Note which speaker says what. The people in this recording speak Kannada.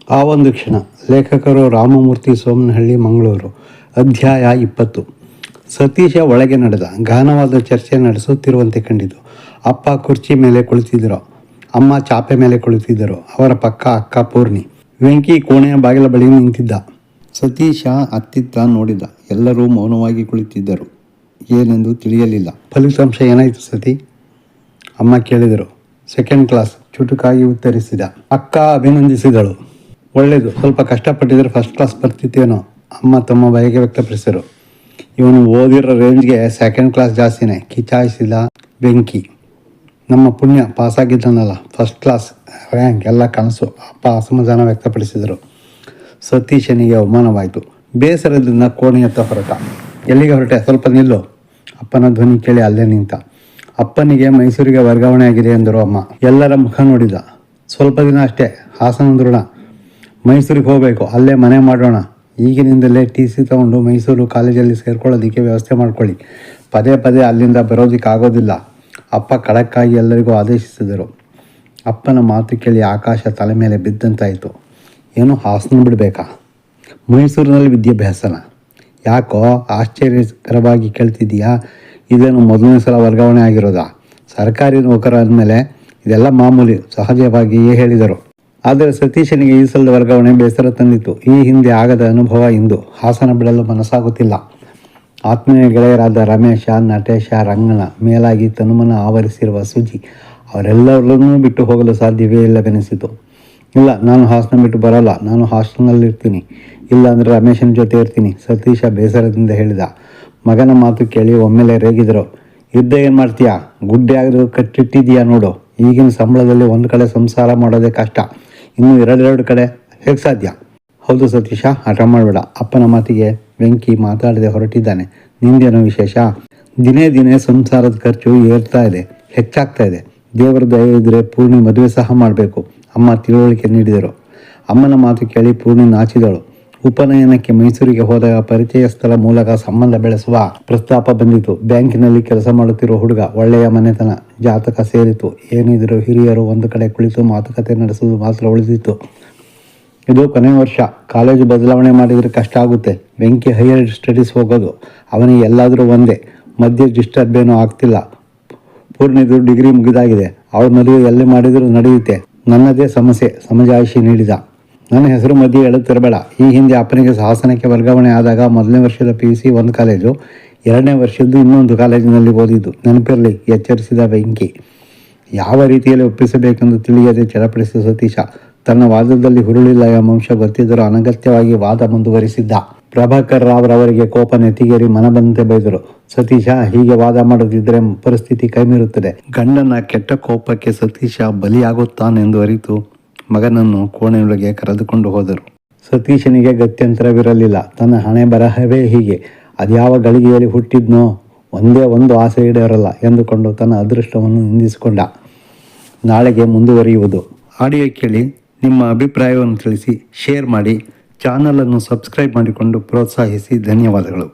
Speaker 1: ಆ ಒಂದು ಕ್ಷಣ. ಲೇಖಕರು ರಾಮಮೂರ್ತಿ ಸೋಮನಹಳ್ಳಿ, ಮಂಗಳೂರು. ಅಧ್ಯಾಯ 20. ಸತೀಶ ಒಳಗೆ ನಡೆದ. ಗಾಢವಾದ ಚರ್ಚೆ ನಡೆಸುತ್ತಿರುವಂತೆ ಕಂಡಿತು. ಅಪ್ಪ ಕುರ್ಚಿ ಮೇಲೆ ಕುಳಿತಿದ್ದರು. ಅಮ್ಮ ಚಾಪೆ ಮೇಲೆ ಕುಳಿತಿದ್ದರು. ಅವರ ಪಕ್ಕ ಅಕ್ಕ ಪೂರ್ಣಿ. ವೆಂಕಿ ಕೋಣೆಯ ಬಾಗಿಲ ಬಳಿ ನಿಂತಿದ್ದ. ಸತೀಶ ಅತ್ತಿತ್ತ ನೋಡಿದ. ಎಲ್ಲರೂ ಮೌನವಾಗಿ ಕುಳಿತಿದ್ದರು. ಏನೆಂದು ತಿಳಿಯಲಿಲ್ಲ. ಫಲಿತಾಂಶ ಏನಾಯಿತು ಸತಿ? ಅಮ್ಮ ಕೇಳಿದರು. 2nd ಕ್ಲಾಸ್, ಚುಟುಕಾಗಿ ಉತ್ತರಿಸಿದ. ಅಕ್ಕ ಅಭಿನಂದಿಸಿದಳು. ಒಳ್ಳೆಯದು, ಸ್ವಲ್ಪ ಕಷ್ಟಪಟ್ಟಿದ್ರೆ 1st ಕ್ಲಾಸ್ ಬರ್ತಿತ್ತೇನೋ. ಅಮ್ಮ ತಮ್ಮ ಬಯಕೆ ವ್ಯಕ್ತಪಡಿಸಿದರು. ಇವನು ಓದಿರೋ ರೇಂಜ್ಗೆ 2nd ಕ್ಲಾಸ್ ಜಾಸ್ತಿನೇ, ಕಿಚಾಯಿಸಿದ ಬೆಂಕಿ. ನಮ್ಮ ಪುಣ್ಯ, ಪಾಸಾಗಿದ್ದಾನಲ್ಲ, 1st ಕ್ಲಾಸ್ ರ್ಯಾಂಕ್ ಎಲ್ಲ ಕನಸು. ಅಪ್ಪ ಅಸಮಾಧಾನ ವ್ಯಕ್ತಪಡಿಸಿದರು. ಸತೀಶನಿಗೆ ಅವಮಾನವಾಯಿತು. ಬೇಸರದಿಂದ ಕೋಣೆಯತ್ತ ಹೊರಟ. ಎಲ್ಲಿಗೆ ಹೊರಟೆ? ಸ್ವಲ್ಪ ನಿಲ್ಲು. ಅಪ್ಪನ ಧ್ವನಿ ಕೇಳಿ ಅಲ್ಲೇ ನಿಂತ. ಅಪ್ಪನಿಗೆ ಮೈಸೂರಿಗೆ ವರ್ಗಾವಣೆ ಆಗಿದೆ ಎಂದರು ಅಮ್ಮ. ಎಲ್ಲರ ಮುಖ ನೋಡಿದ. ಸ್ವಲ್ಪ ದಿನ ಅಷ್ಟೇ, ಹಾಸನ ದೃಢ. ಮೈಸೂರಿಗೆ ಹೋಗಬೇಕು, ಅಲ್ಲೇ ಮನೆ ಮಾಡೋಣ. ಈಗಿನಿಂದಲೇ TC ತಗೊಂಡು ಮೈಸೂರು ಕಾಲೇಜಲ್ಲಿ ಸೇರ್ಕೊಳ್ಳೋದಕ್ಕೆ ವ್ಯವಸ್ಥೆ ಮಾಡ್ಕೊಳ್ಳಿ. ಪದೇ ಪದೇ ಅಲ್ಲಿಂದ ಬರೋದಕ್ಕೆ ಆಗೋದಿಲ್ಲ. ಅಪ್ಪ ಖಡಕ್ಕಾಗಿ ಎಲ್ಲರಿಗೂ ಆದೇಶಿಸಿದರು. ಅಪ್ಪನ ಮಾತು ಕೇಳಿ ಆಕಾಶ ತಲೆ ಮೇಲೆ ಬಿದ್ದಂತಾಯಿತು. ಏನು ಹಾಸನ ಬಿಡಬೇಕಾ? ಮೈಸೂರಿನಲ್ಲಿ ವಿದ್ಯಾಭ್ಯಾಸನ? ಯಾಕೋ ಆಶ್ಚರ್ಯಕರವಾಗಿ ಕೇಳ್ತಿದ್ದೀಯಾ? ಇದೇನು ಮೊದಲನೇ ಸಲ ವರ್ಗಾವಣೆ ಆಗಿರೋದಾ? ಸರ್ಕಾರಿ ನೌಕರ ಅಂದಮೇಲೆ ಇದೆಲ್ಲ ಮಾಮೂಲಿ, ಸಹಜವಾಗಿಯೇ ಹೇಳಿದರು. ಆದರೆ ಸತೀಶನಿಗೆ ಈ ಸಲದ ವರ್ಗಾವಣೆ ಬೇಸರ ತಂದಿತ್ತು. ಈ ಹಿಂದೆ ಆಗದ ಅನುಭವ ಇಂದು. ಹಾಸನ ಬಿಡಲು ಮನಸ್ಸಾಗುತ್ತಿಲ್ಲ. ಆತ್ಮೀಯ ಗೆಳೆಯರಾದ ರಮೇಶ, ನಟೇಶ, ರಂಗನ, ಮೇಲಾಗಿ ತನುಮನ ಆವರಿಸಿರುವ ಸುಜಿ ಅವರೆಲ್ಲರನ್ನೂ ಬಿಟ್ಟು ಹೋಗಲು ಸಾಧ್ಯವೇ ಇಲ್ಲವೆನಿಸಿತು. ಇಲ್ಲ, ನಾನು ಹಾಸನ ಬಿಟ್ಟು ಬರೋಲ್ಲ, ನಾನು ಹಾಸ್ಟೆಲ್ನಲ್ಲಿರ್ತೀನಿ. ಇಲ್ಲ ಅಂದರೆ ರಮೇಶನ ಜೊತೆ ಇರ್ತೀನಿ, ಸತೀಶ ಬೇಸರದಿಂದ ಹೇಳಿದ. ಮಗನ ಮಾತು ಕೇಳಿ ಒಮ್ಮೆಲೆ ರೇಗಿದರು. ಯುದ್ಧ ಏನು ಮಾಡ್ತೀಯಾ? ಗುಡ್ಡೆ ಆದರೂ ಕಟ್ಟಿಟ್ಟಿದೀಯಾ ನೋಡು. ಈಗಿನ ಸಂಬಳದಲ್ಲಿ ಒಂದು ಕಡೆ ಸಂಸಾರ ಮಾಡೋದೇ ಕಷ್ಟ, ಇನ್ನು 2 ಕಡೆ ಹೇಗೆ ಸಾಧ್ಯ? ಹೌದು ಸತೀಶ, ಹಠ ಮಾಡಬೇಡ. ಅಪ್ಪನ ಮಾತಿಗೆ ವೆಂಕಿ ಮಾತಾಡದೆ ಹೊರಟಿದ್ದಾನೆ. ನಿಂದೇನೋ ವಿಶೇಷ? ದಿನೇ ದಿನೇ ಸಂಸಾರದ ಖರ್ಚು ಏರ್ತಾ ಇದೆ, ಹೆಚ್ಚಾಗ್ತಾ ಇದೆ. ದೇವರ ದಯೆ ಇದ್ದರೆ ಪೂರ್ಣಿ ಮದುವೆ ಸಹ ಮಾಡಬೇಕು. ಅಮ್ಮ ತಿಳುವಳಿಕೆ ನೀಡಿದರು. ಅಮ್ಮನ ಮಾತು ಕೇಳಿ ಪೂರ್ಣಿ ನಾಚಿದಳು. ಉಪನಯನಕ್ಕೆ ಮೈಸೂರಿಗೆ ಹೋದಾಗ ಪರಿಚಯಸ್ಥರ ಮೂಲಕ ಸಂಬಂಧ ಬೆಳೆಸುವ ಪ್ರಸ್ತಾಪ ಬಂದಿತು. ಬ್ಯಾಂಕಿನಲ್ಲಿ ಕೆಲಸ ಮಾಡುತ್ತಿರುವ ಹುಡುಗ, ಒಳ್ಳೆಯ ಮನೆತನ, ಜಾತಕ ಸೇರಿತು. ಏನಿದ್ರು ಹಿರಿಯರು ಒಂದು ಕಡೆ ಕುಳಿತು ಮಾತುಕತೆ ನಡೆಸುವುದು ಮಾತ್ರ ಉಳಿದಿತ್ತು. ಇದು ಕೊನೆಯ ವರ್ಷ, ಕಾಲೇಜು ಬದಲಾವಣೆ ಮಾಡಿದರೆ ಕಷ್ಟ ಆಗುತ್ತೆ. ವೆಂಕಿ ಹೈಯರ್ ಸ್ಟಡೀಸ್ ಹೋಗೋದು, ಅವನಿಗೆ ಎಲ್ಲಾದರೂ ಒಂದೇ. ಮಧ್ಯೆ ಡಿಸ್ಟರ್ಬ್ ಏನೂ ಆಗ್ತಿಲ್ಲ. ಪೂರ್ಣಿದು ಡಿಗ್ರಿ ಮುಗಿದಾಗಿದೆ. ಅವಳ ಮದುವೆ ಎಲ್ಲಿ ಮಾಡಿದರೂ ನಡೆಯುತ್ತೆ. ನನ್ನದೇ ಸಮಸ್ಯೆ, ಸಮಜಾಯಿಷಿ ನೀಡಿದ. ನನ್ನ ಹೆಸರು ಮಧ್ಯೆ ಹೇಳುತ್ತಿರಬೇಡ. ಈ ಹಿಂದೆ ಅಪ್ಪನಿಗೆ ಹಾಸನಕ್ಕೆ ವರ್ಗಾವಣೆ ಆದಾಗ 1ನೇ ವರ್ಷದ PUC ಒಂದು ಕಾಲೇಜು, 2ನೇ ವರ್ಷದ್ದು ಇನ್ನೊಂದು ಕಾಲೇಜಿನಲ್ಲಿ ಓದಿದ್ದು. ನೆನಪಿರಲಿ, ಎಚ್ಚರಿಸಿದ ವೆಂಕಿ. ಯಾವ ರೀತಿಯಲ್ಲಿ ಒಪ್ಪಿಸಬೇಕೆಂದು ತಿಳಿಯದೆ ಚಡಪಡಿಸಿದ ಸತೀಶ. ತನ್ನ ವಾದದಲ್ಲಿ ಹುರುಳಿಲ್ಲ ಎಂಬ ಅಂಶ ಗೊತ್ತಿದ್ದರೂ ಅನಗತ್ಯವಾಗಿ ವಾದ ಮುಂದುವರಿಸಿದ್ದ. ಪ್ರಭಾಕರ್ ರಾವ್ರವರಿಗೆ ಕೋಪ ನೆತ್ತಿಗೇರಿ ಮನಬಂದಂತೆ ಬೈದರು. ಸತೀಶ, ಹೀಗೆ ವಾದ ಮಾಡದಿದ್ದರೆ ಪರಿಸ್ಥಿತಿ ಕೈಮೀರುತ್ತದೆ. ಗಂಡನ ಕೆಟ್ಟ ಕೋಪಕ್ಕೆ ಸತೀಶ ಬಲಿಯಾಗುತ್ತಾನೆಂದು ಅರಿತು ಮಗನನ್ನು ಕೋಣೆಯೊಳಗೆ ಕರೆದುಕೊಂಡು ಹೋದರು. ಸತೀಶನಿಗೆ ಗತ್ಯಂತರವಿರಲಿಲ್ಲ. ತನ್ನ ಹಣೆ ಬರಹವೇ ಹೀಗೆ. ಅದ್ಯಾವ ಗಳಿಗೆಯಲ್ಲಿ ಹುಟ್ಟಿದ್ನೋ, ಒಂದೇ ಒಂದು ಆಸೆ ಈಡೇರಲ್ಲ ಎಂದುಕೊಂಡು ತನ್ನ ಅದೃಷ್ಟವನ್ನು ನಿಂದಿಸಿಕೊಂಡ. ನಾಳೆಗೆ ಮುಂದುವರಿಯುವುದು. ಆಡಿಯೋ ಕೇಳಿ ನಿಮ್ಮ ಅಭಿಪ್ರಾಯವನ್ನು ತಿಳಿಸಿ, ಶೇರ್ ಮಾಡಿ, ಚಾನಲನ್ನು ಸಬ್ಸ್ಕ್ರೈಬ್ ಮಾಡಿಕೊಂಡು ಪ್ರೋತ್ಸಾಹಿಸಿ. ಧನ್ಯವಾದಗಳು.